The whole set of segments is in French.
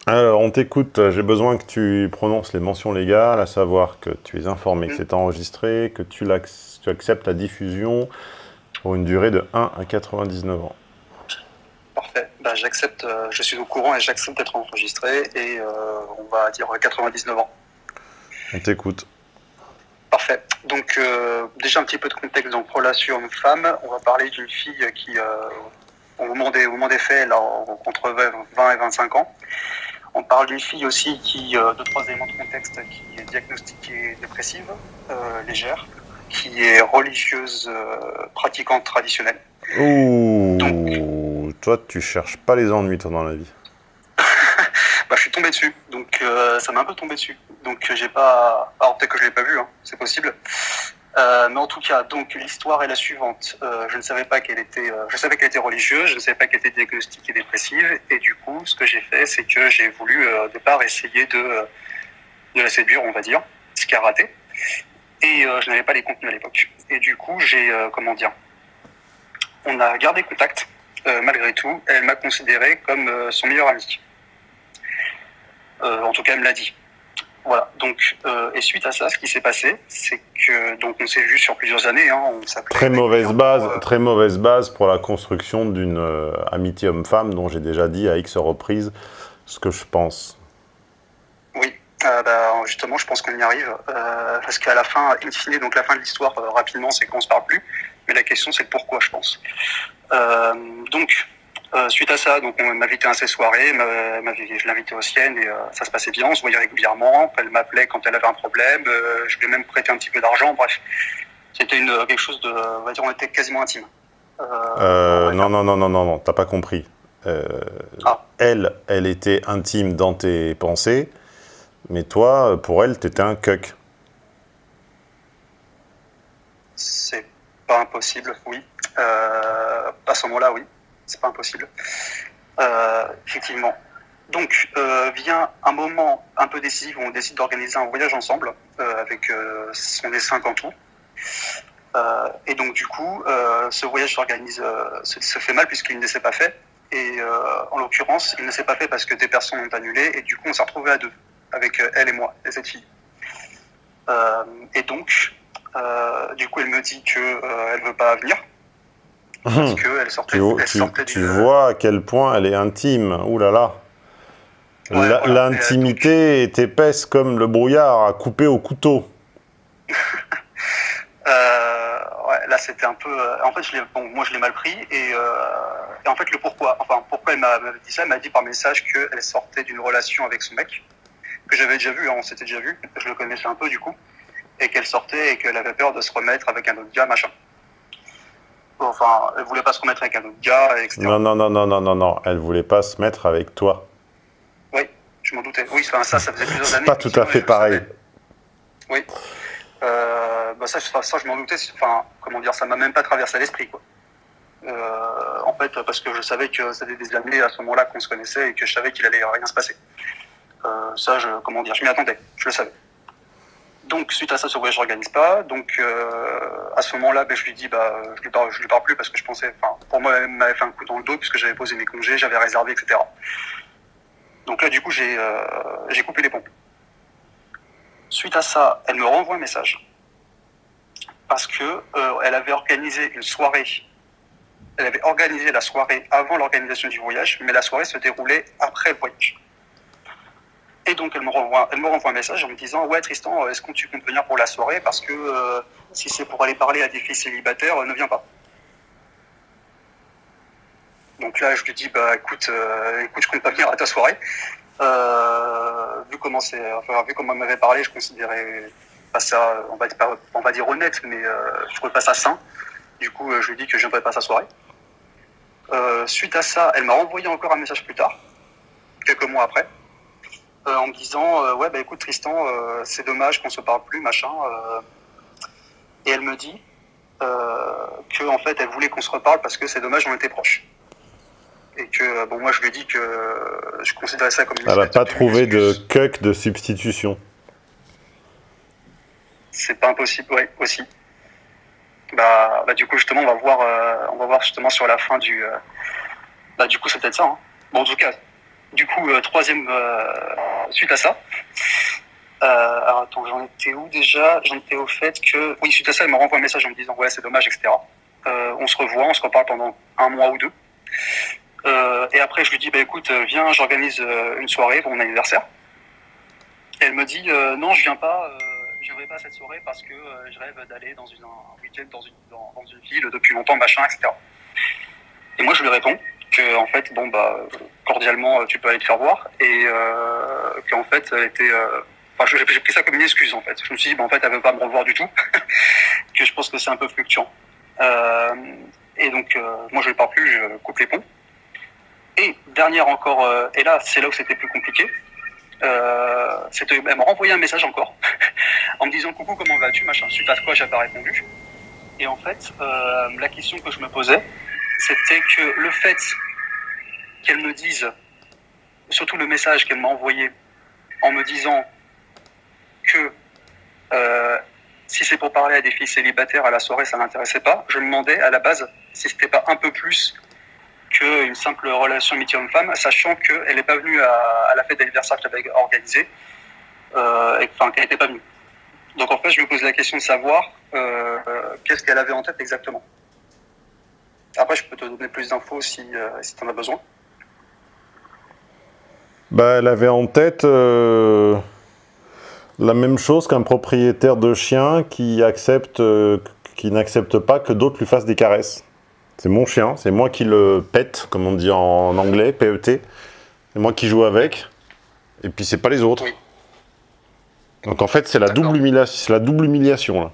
Alors, on t'écoute. J'ai besoin que tu prononces les mentions légales, à savoir que tu es informé que Hmm, c'est enregistré, que tu acceptes la diffusion pour une durée de 1 à 99 ans. parfait. Bah, j'accepte, je suis au courant et j'accepte d'être enregistré et on va dire 99 ans. On t'écoute. Parfait. Donc déjà un petit peu de contexte. Donc relation homme-femme, on va parler d'une fille qui, au moment des faits, elle a entre 20 et 25 ans. On parle d'une fille aussi qui, deux, trois éléments de contexte, qui est diagnostiquée dépressive, légère, qui est religieuse, pratiquante traditionnelle. Donc Ouh, toi, tu cherches pas les ennuis, toi, dans la vie. bah, je suis tombé dessus, donc ça m'a un peu tombé dessus. Donc j'ai pas, alors peut-être que je l'ai pas vu, hein, c'est possible. Mais en tout cas, donc l'histoire est la suivante. Je ne savais pas qu'elle était, je savais qu'elle était religieuse, je ne savais pas qu'elle était diagnostiquée dépressive, et du coup, ce que j'ai fait, c'est que j'ai voulu au départ essayer de la séduire, on va dire, ce qui a raté. Et je n'avais pas les contenus à l'époque. Et du coup, j'ai, comment dire, on a gardé contact. Malgré tout, elle m'a considéré comme son meilleur ami. En tout cas, elle me l'a dit. Voilà. Donc, et suite à ça, ce qui s'est passé, c'est que donc on s'est vu sur plusieurs années. Hein, on s'appelait régulièrement. Très mauvaise base pour la construction d'une amitié homme-femme dont j'ai déjà dit à X reprises ce que je pense. Oui. Bah, justement, je pense qu'on y arrive parce qu'à la fin, in fine, donc la fin de l'histoire rapidement, c'est qu'on se parle plus. Mais la question, c'est le pourquoi, je pense. Euh, donc, suite à ça, donc on m'invitait à ses soirées, je l'invitais aux siennes et ça se passait bien, on se voyait régulièrement. Elle m'appelait quand elle avait un problème, je lui ai même prêté un petit peu d'argent. Bref, c'était quelque chose de, on va dire, on était quasiment intime. On va Non, dire. non, non, non, non, non, t'as pas compris. Euh, Ah, elle était intime dans tes pensées, mais toi, pour elle, t'étais un cuck. c'est pas impossible, oui. À ce moment-là, oui, c'est pas impossible. Effectivement. Donc, vient un moment un peu décisif où on décide d'organiser un voyage ensemble, avec on est 5 en tout. Et donc, du coup, ce voyage se fait mal puisqu'il ne s'est pas fait. Et en l'occurrence, il ne s'est pas fait parce que des personnes ont annulé. Et du coup, on s'est retrouvés à deux, avec elle et moi, et cette fille. Euh, et donc, du coup, elle me dit que elle veut pas venir parce qu'elle sortait Tu d'une. vois à quel point elle est intime. Ouh là là. Ouais, voilà. Et, donc, L'intimité est épaisse comme le brouillard à couper au couteau. ouais, là, c'était un peu. En fait, bon, moi, je l'ai mal pris. Et en fait, le pourquoi. Enfin, pourquoi elle m'a dit ça. Elle m'a dit par message qu'elle sortait d'une relation avec son mec, que j'avais déjà vu, hein, on s'était déjà vu. Je le connaissais un peu, du coup. Et qu'elle sortait et qu'elle avait peur de se remettre avec un autre gars, machin. Enfin, elle voulait pas se remettre avec un autre gars, Non, etc. non, non, non, non, non, non. Elle voulait pas se mettre avec toi. Oui, je m'en doutais. Oui, enfin, ça faisait plusieurs C'est années, pas tout à effectivement, et fait je le pareil. savais. Oui. Bah ça, je m'en doutais. Enfin, comment dire, ça m'a même pas traversé l'esprit, quoi. En fait, parce que je savais que ça faisait des années à ce moment-là qu'on se connaissait et que je savais qu'il allait rien se passer. Ça, comment dire, je m'y attendais, je le savais. Donc, suite à ça, ce voyage, je n'organise pas. Donc, à ce moment-là, ben, je lui dis, bah, je lui parle plus parce que je pensais, enfin, pour moi, elle m'avait fait un coup dans le dos puisque j'avais posé mes congés, j'avais réservé, etc. Donc là, du coup, j'ai coupé les pompes. Suite à ça, elle me renvoie un message parce que elle avait organisé une soirée. Elle avait organisé la soirée avant l'organisation du voyage, mais la soirée se déroulait après le voyage. Et donc elle me renvoie un message en me disant ouais Tristan, est-ce que tu comptes venir pour la soirée parce que si c'est pour aller parler à des filles célibataires, ne viens pas. Donc là je lui dis bah écoute je compte pas venir à ta soirée. Vu comment elle m'avait parlé, je considérais pas ça, on va dire honnête, mais je trouvais pas ça sain. Du coup je lui dis que je viendrais pas à sa soirée. Suite à ça, elle m'a renvoyé encore un message plus tard, quelques mois après, en me disant ouais bah écoute Tristan, c'est dommage qu'on se parle plus machin. Et elle me dit que en fait elle voulait qu'on se reparle parce que c'est dommage on était proches. Et que bon moi je lui ai dit que je considérais ça comme une Elle a espèce de pas trouvé de demi-excuse. cuck de substitution. C'est pas impossible, ouais aussi. Bah du coup justement on va voir justement sur la fin du. Bah du coup c'est peut-être ça. Hein. Bon en tout cas du coup, troisième, suite à ça, alors attends, j'en étais où déjà? J'en étais au fait que, oui, suite à ça, elle me renvoie un message en me disant, ouais, c'est dommage, etc. On se revoit, on se reparle pendant 1 mois ou 2. Et après, je lui dis, bah écoute, viens, j'organise une soirée pour mon anniversaire. Et elle me dit, non, je viens pas, je viendrai pas à cette soirée parce que je rêve d'aller dans un week-end dans une ville depuis longtemps, machin, etc. Et moi, je lui réponds que, en fait, bon, bah, cordialement, tu peux aller te faire voir. Et qu'en fait, elle était. Enfin, j'ai pris ça comme une excuse, en fait. Je me suis dit, bah, en fait, elle veut pas me revoir du tout. Que je pense que c'est un peu fluctuant. Et donc, moi, je ne parle plus, je coupe les ponts. Et dernière encore, et là, c'est là où c'était plus compliqué. Elle m'a renvoyé un message encore en me disant coucou, comment vas-tu, machin. Suite à quoi j'avais pas répondu. Et en fait, la question que je me posais, c'était que le fait qu'elle me dise, surtout le message qu'elle m'a envoyé en me disant que si c'est pour parler à des filles célibataires à la soirée, ça m'intéressait pas, je me demandais à la base si c'était pas un peu plus qu'une simple relation amitié homme-femme, sachant qu'elle n'est pas venue à la fête d'anniversaire que j'avais organisée, qu'elle n'était pas venue. Donc en fait, je me pose la question de savoir qu'est-ce qu'elle avait en tête exactement. Après, je peux te donner plus d'infos si tu en as besoin. Bah, elle avait en tête la même chose qu'un propriétaire de chien qui n'accepte pas que d'autres lui fassent des caresses. C'est mon chien, c'est moi qui le pète, comme on dit en anglais, PET. C'est moi qui joue avec, et puis c'est pas les autres. Oui. Donc en fait, c'est la double humiliation, là.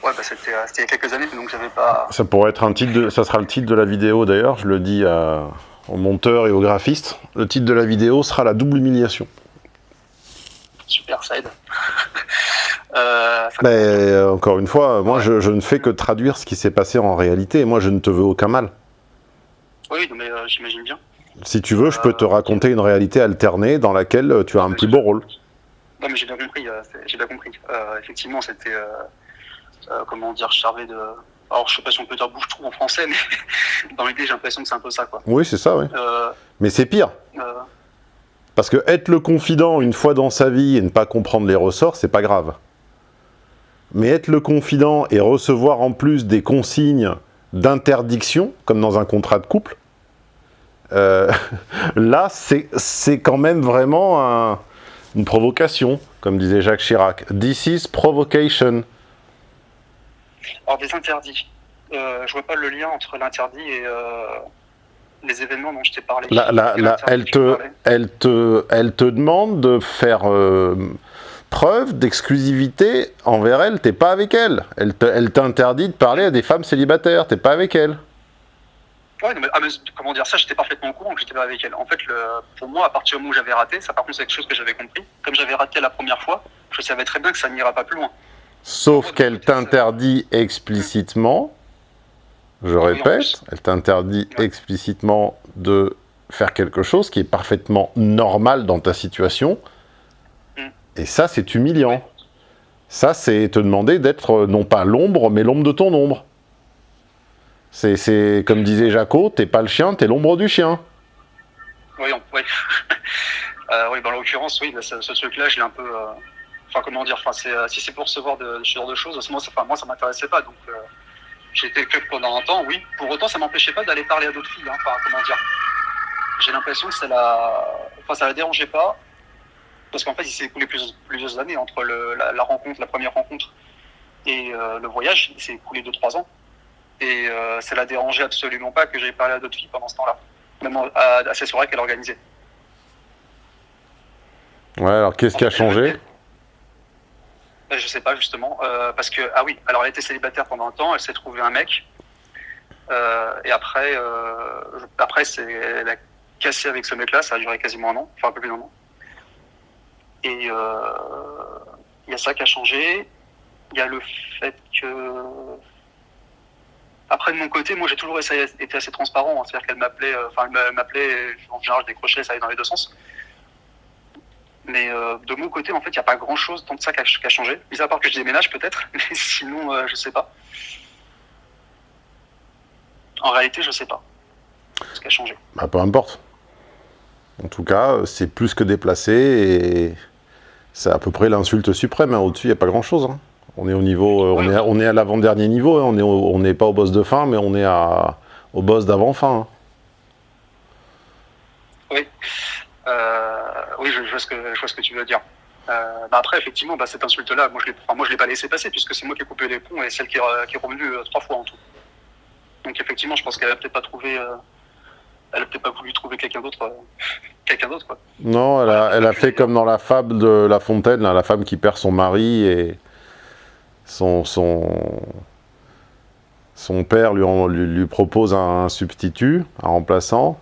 Ouais, bah c'était il y a quelques années, donc j'avais pas... Ça pourrait être ça sera le titre de la vidéo d'ailleurs, je le dis au monteur et au graphiste. Le titre de la vidéo sera la double humiliation. Super, ça aide. Mais encore une fois, moi je ne fais que traduire ce qui s'est passé en réalité, et moi je ne te veux aucun mal. Oui, mais j'imagine bien. Si tu veux, je peux te raconter une réalité alternée dans laquelle tu as un plus beau rôle. Non, mais j'ai bien compris, effectivement, c'était, comment dire, charvé de... Alors, je sais pas si on peut dire bouche-trou en français, mais dans l'idée, j'ai l'impression que c'est un peu ça, quoi. Oui, c'est ça, oui. Mais c'est pire. Parce que être le confident une fois dans sa vie et ne pas comprendre les ressorts, c'est pas grave. Mais être le confident et recevoir en plus des consignes d'interdiction, comme dans un contrat de couple, là, c'est quand même vraiment une provocation, comme disait Jacques Chirac. This is provocation. Alors, des interdits. Je vois pas le lien entre l'interdit et les événements dont je t'ai parlé. Elle te demande de faire preuve d'exclusivité envers elle. T'es pas avec elle. Elle t'interdit de parler à des femmes célibataires. T'es pas avec elle. Ouais, mais comment dire ça, j'étais parfaitement au courant que j'étais pas avec elle. En fait, pour moi, à partir du moment où j'avais raté, ça par contre c'est quelque chose que j'avais compris. Comme j'avais raté la première fois, je savais très bien que ça n'ira pas plus loin. Sauf qu'elle t'interdit explicitement, je répète, elle t'interdit explicitement de faire quelque chose qui est parfaitement normal dans ta situation. Et ça, c'est humiliant. Ça, c'est te demander d'être non pas l'ombre, mais l'ombre de ton ombre. C'est comme disait Jaco, t'es pas le chien, t'es l'ombre du chien. Oui, oui. Oui, dans l'occurrence, oui, ce truc-là, je l'ai un peu... Enfin, comment dire, si c'est pour recevoir ce genre de choses, moi, ça m'intéressait pas. Donc, j'ai été le club pendant un temps, oui. Pour autant, ça m'empêchait pas d'aller parler à d'autres filles. Hein. Enfin, comment dire, j'ai l'impression que ça la dérangeait pas. Parce qu'en fait, il s'est écoulé plusieurs années entre la rencontre, la première rencontre et le voyage. Il s'est écoulé 2-3 ans. Et ça la dérangeait absolument pas que j'aie parlé à d'autres filles pendant ce temps-là. Même à ces soirées qu'elle organisait. Ouais, alors qu'est-ce qui a changé ? Je sais pas, justement. Parce que, ah oui, alors elle était célibataire pendant un temps, elle s'est trouvée un mec. Et après, elle a cassé avec ce mec-là, ça a duré quasiment 1 an, enfin un peu plus d'1 an. Et il y a ça qui a changé. Il y a le fait que... Après, de mon côté, moi, j'ai toujours été assez transparent. Hein. C'est-à-dire qu'elle m'appelait, en général, je décrochais, ça allait dans les deux sens. Mais de mon côté, en fait, il n'y a pas grand-chose tant que ça qui a changé. Mis à part que je déménage, peut-être. Mais sinon, je sais pas. En réalité, je sais pas ce qui a changé. Bah, peu importe. En tout cas, c'est plus que déplacé et c'est à peu près l'insulte suprême. Hein. Au-dessus, il n'y a pas grand-chose. Hein. On est au niveau, on est à l'avant-dernier niveau. Hein. On n'est pas au boss de fin, mais on est au boss d'avant-fin. Hein. Oui, oui, je vois ce que tu veux dire. Après, effectivement, cette insulte-là, moi je l'ai pas laissé passer puisque c'est moi qui ai coupé les ponts et celle qui est revenue 3 fois en tout. Donc effectivement, je pense qu'elle a peut-être pas trouvé, elle a peut-être pas voulu trouver quelqu'un d'autre quoi. Non, elle a fait comme dans la fable de La Fontaine, là, la femme qui perd son mari et son père lui propose un substitut, un remplaçant.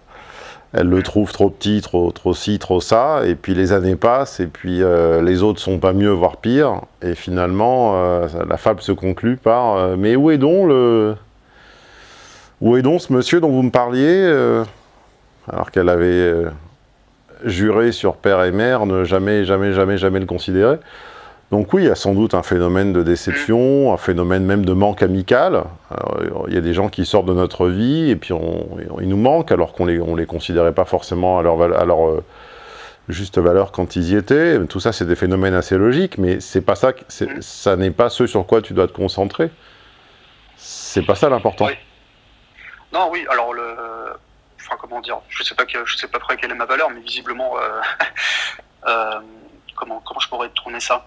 Elle le trouve trop petit, trop ci, trop ça, et puis les années passent, et puis les autres sont pas mieux, voire pire, et finalement, la fable se conclut par mais où est donc ce monsieur dont vous me parliez alors qu'elle avait juré sur père et mère ne jamais le considérer. Donc oui, il y a sans doute un phénomène de déception, un phénomène même de manque amical. Alors, il y a des gens qui sortent de notre vie et puis ils nous manquent alors qu'on les considérait pas forcément à leur juste valeur quand ils y étaient. Tout ça, c'est des phénomènes assez logiques, mais c'est pas ça, ça n'est pas ce sur quoi tu dois te concentrer. C'est pas ça l'important. Oui. Non, oui, alors enfin, comment dire, je sais pas après quelle est ma valeur, mais visiblement, comment je pourrais tourner ça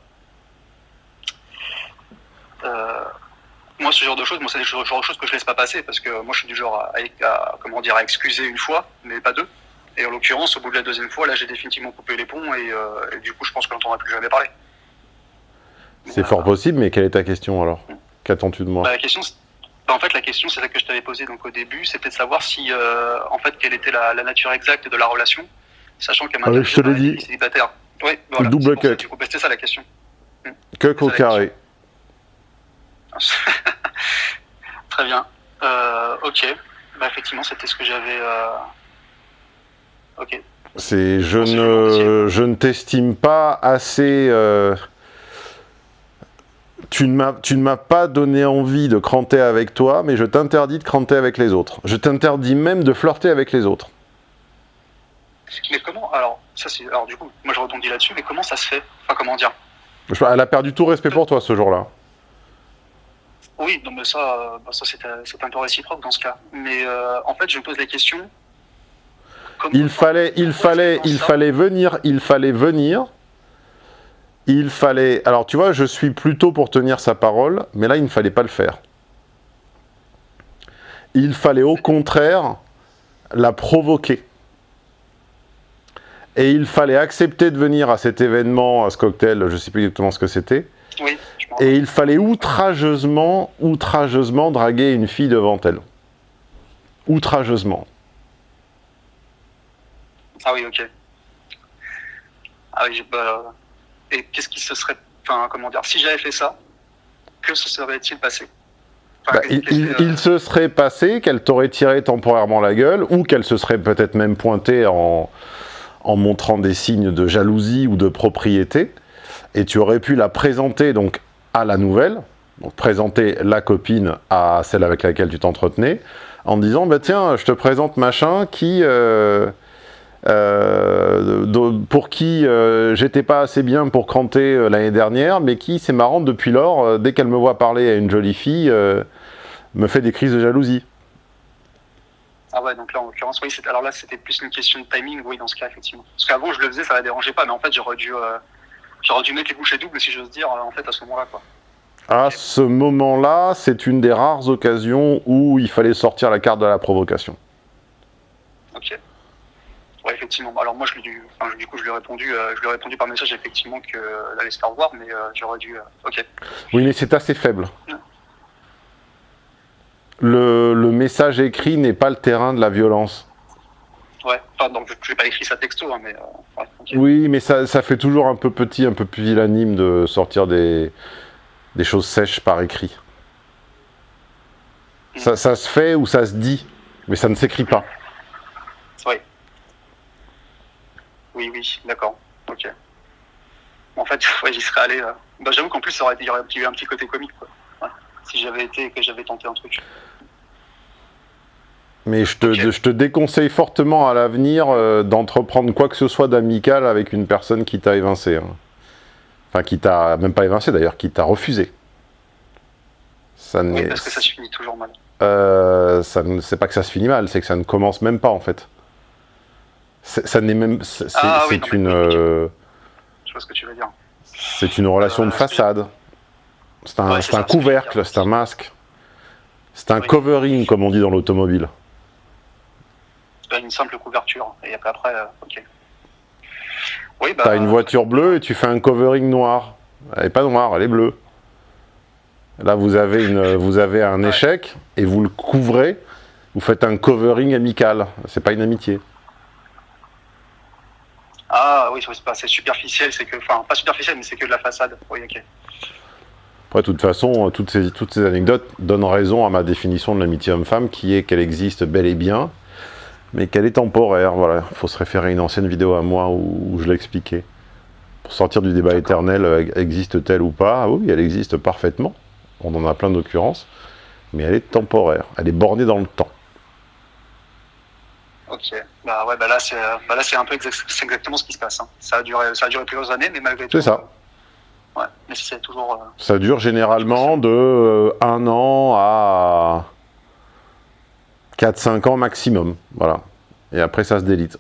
moi, ce genre de choses, c'est le genre de choses que je laisse pas passer parce que moi, je suis du genre à excuser une fois, mais pas deux. Et en l'occurrence, au bout de la deuxième fois, là, j'ai définitivement coupé les ponts et du coup, je pense que l'on n'entendra plus jamais parler. C'est fort possible, mais quelle est ta question alors ? Qu'attends-tu de moi ? La question, c'est celle que je t'avais posée donc au début, c'était de savoir si, en fait, quelle était la nature exacte de la relation, sachant qu'elle m'a je te l'ai dit. Célibataire. Oui, voilà. Double cut. Du coup, c'était ça la question. Cuck au carré. Très bien. Ok. Effectivement, c'était ce que j'avais. Ok. Je ne t'estime pas assez. Tu ne m'as pas donné envie de cranter avec toi, mais je t'interdis de cranter avec les autres. Je t'interdis même de flirter avec les autres. Mais comment ? Alors du coup, moi je rebondis là-dessus, mais comment ça se fait ? Enfin, comment dire ? Elle a perdu tout respect pour toi ce jour-là. Oui, non, mais ça c'est un peu réciproque dans ce cas. Mais en fait, je me pose la question. Il fallait venir. Alors tu vois, je suis plutôt pour tenir sa parole, mais là il ne fallait pas le faire. Il fallait au contraire la provoquer. Et il fallait accepter de venir à cet événement, à ce cocktail, je ne sais plus exactement ce que c'était. Oui. Et il fallait outrageusement draguer une fille devant elle. Outrageusement. Ah oui, ok. Ah oui, et qu'est-ce qui se serait... Enfin, comment dire, si j'avais fait ça, que se serait-il passé ? Il se serait passé qu'elle t'aurait tiré temporairement la gueule, ou qu'elle se serait peut-être même pointée en montrant des signes de jalousie ou de propriété, et tu aurais pu la présenter donc à la nouvelle, donc présenter la copine à celle avec laquelle tu t'entretenais, en disant tiens, je te présente machin qui... pour qui j'étais pas assez bien pour cranter l'année dernière, mais qui, c'est marrant, depuis lors, dès qu'elle me voit parler à une jolie fille, me fait des crises de jalousie. Ah ouais, donc là, en l'occurrence, oui, alors là, c'était plus une question de timing, oui, dans ce cas, effectivement. Parce qu'avant, je le faisais, ça la dérangeait pas, mais en fait, j'aurais dû mettre les bouchées doubles, si j'ose dire, en fait, à ce moment-là, quoi. À ce moment-là, c'est une des rares occasions où il fallait sortir la carte de la provocation. Ok. Ouais, effectivement. Alors moi, du coup, je lui ai répondu par message, effectivement, que d'aller se faire voir, mais j'aurais dû... Ok. Oui, mais c'est assez faible. Le message écrit n'est pas le terrain de la violence. Ouais, enfin, donc je n'ai pas écrit ça texto, hein, mais... ouais, okay. Oui, mais ça fait toujours un peu petit, un peu pusillanime de sortir des choses sèches par écrit. Ça se fait ou ça se dit, mais ça ne s'écrit pas. Oui, d'accord, ok. En fait, ouais, j'y serais allé... j'avoue qu'en plus, il y aurait eu un petit côté comique, quoi. Ouais. Si j'avais été et que j'avais tenté un truc. Mais je te déconseille fortement à l'avenir d'entreprendre quoi que ce soit d'amical avec une personne qui t'a évincé. Hein. Enfin, qui t'a même pas évincé d'ailleurs, qui t'a refusé. Oui, parce que ça se finit toujours mal. C'est pas que ça se finit mal, c'est que ça ne commence même pas en fait. Ça n'est même. C'est une. Je vois ce que tu veux dire. C'est une relation de façade. C'est un couvercle, c'est un masque. C'est un covering, comme on dit dans l'automobile. C'est une simple couverture. Et après, ok. Oui, T'as une voiture bleue et tu fais un covering noir. Elle n'est pas noire, elle est bleue. Là, vous avez un échec et vous le couvrez. Vous faites un covering amical. C'est pas une amitié. Ah oui, c'est superficiel, enfin pas superficiel, mais c'est que de la façade. Oui, ok. Après, de toute façon, toutes ces anecdotes donnent raison à ma définition de l'amitié homme-femme, qui est qu'elle existe bel et bien, mais qu'elle est temporaire. Voilà, il faut se référer à une ancienne vidéo à moi où je l'expliquais. Pour sortir du débat éternel, existe-t-elle ou pas? Ah oui, elle existe parfaitement. On en a plein d'occurrences, mais elle est temporaire. Elle est bornée dans le temps. Ok, là c'est un peu c'est exactement ce qui se passe. Hein. Ça a duré plusieurs années, mais malgré tout. C'est ça. Ouais, mais c'est toujours. Ça dure généralement de 1 an à 4-5 ans maximum. Voilà. Et après ça se délite.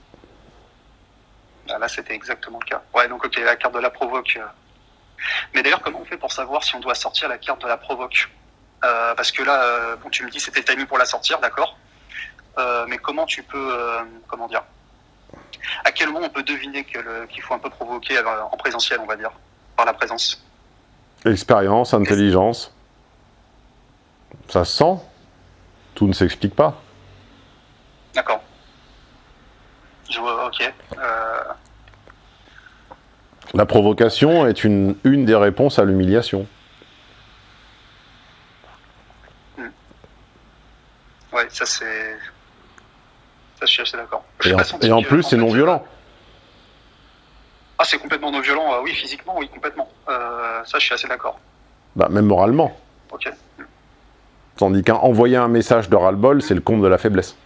Là c'était exactement le cas. Ouais, donc ok, la carte de la provoque. Mais d'ailleurs, comment on fait pour savoir si on doit sortir la carte de la provoque? Parce que là, bon, tu me dis c'était timing pour la sortir, d'accord. Mais comment tu peux, comment dire, à quel moment on peut deviner qu'il faut un peu provoquer en présentiel, on va dire, par la présence? Expérience, intelligence. Ça se sent. Tout ne s'explique pas. D'accord. Je vois, ok. La provocation est une des réponses à l'humiliation. Ouais, ça c'est... Ça, je suis assez d'accord. Et en plus, c'est non violent. Ah, c'est complètement non violent, oui, physiquement, oui, complètement. Ça, je suis assez d'accord. Bah, même moralement. Ok. Tandis qu'envoyer un message de ras-le-bol, c'est le comble de la faiblesse.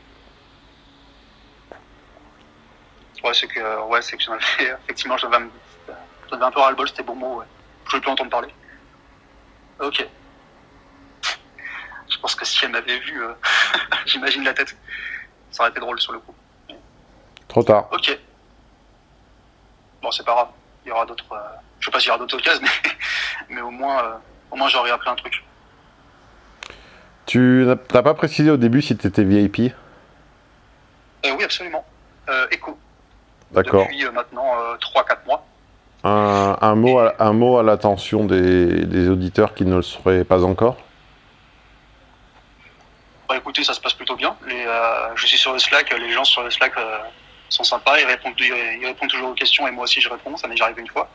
Ouais, c'est que j'en avais, effectivement, j'avais un peu ras-le-bol, c'était bon mot, ouais. Je voulais plus entendre parler. Ok. Je pense que si elle m'avait vu, j'imagine la tête. Ça aurait été drôle sur le coup. Trop tard. Ok. Bon, c'est pas grave. Il y aura d'autres. Je sais pas s'il y aura d'autres occasions, mais au moins j'aurais appris un truc. Tu n'as pas précisé au début si tu étais VIP? Oui, absolument. Echo. D'accord. Depuis maintenant 3-4 mois. Un mot à l'attention des auditeurs qui ne le seraient pas encore? Bah, écoutez, ça se passe plutôt bien. Je suis sur le Slack, les gens sur le Slack sont sympas, ils répondent toujours aux questions et moi aussi je réponds, ça m'est déjà arrivé une fois.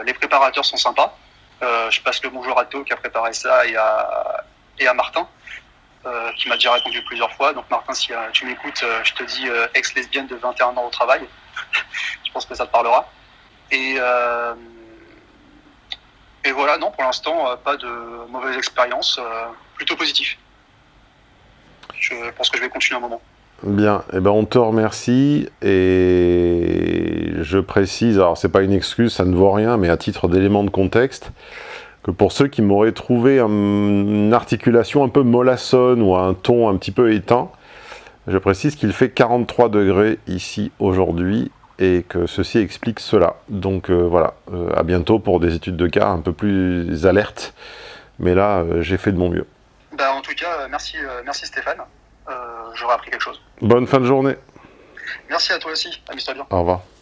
Les préparateurs sont sympas. Je passe le bonjour à Théo qui a préparé ça et à Martin qui m'a déjà répondu plusieurs fois. Donc Martin, si tu m'écoutes, je te dis ex-lesbienne de 21 ans au travail. Je pense que ça te parlera. Et voilà, non, pour l'instant, pas de mauvaise expérience, plutôt positif. Je pense que je vais continuer un moment. Bien, eh ben on te remercie et je précise, alors c'est pas une excuse, ça ne vaut rien, mais à titre d'élément de contexte, que pour ceux qui m'auraient trouvé une articulation un peu mollassonne ou un ton un petit peu éteint, je précise qu'il fait 43 degrés ici aujourd'hui et que ceci explique cela. Donc voilà, à bientôt pour des études de cas un peu plus alertes, mais là j'ai fait de mon mieux. Bah, en tout cas, merci Stéphane. J'aurais appris quelque chose. Bonne fin de journée. Merci à toi aussi. Amuse-toi bien. Au revoir.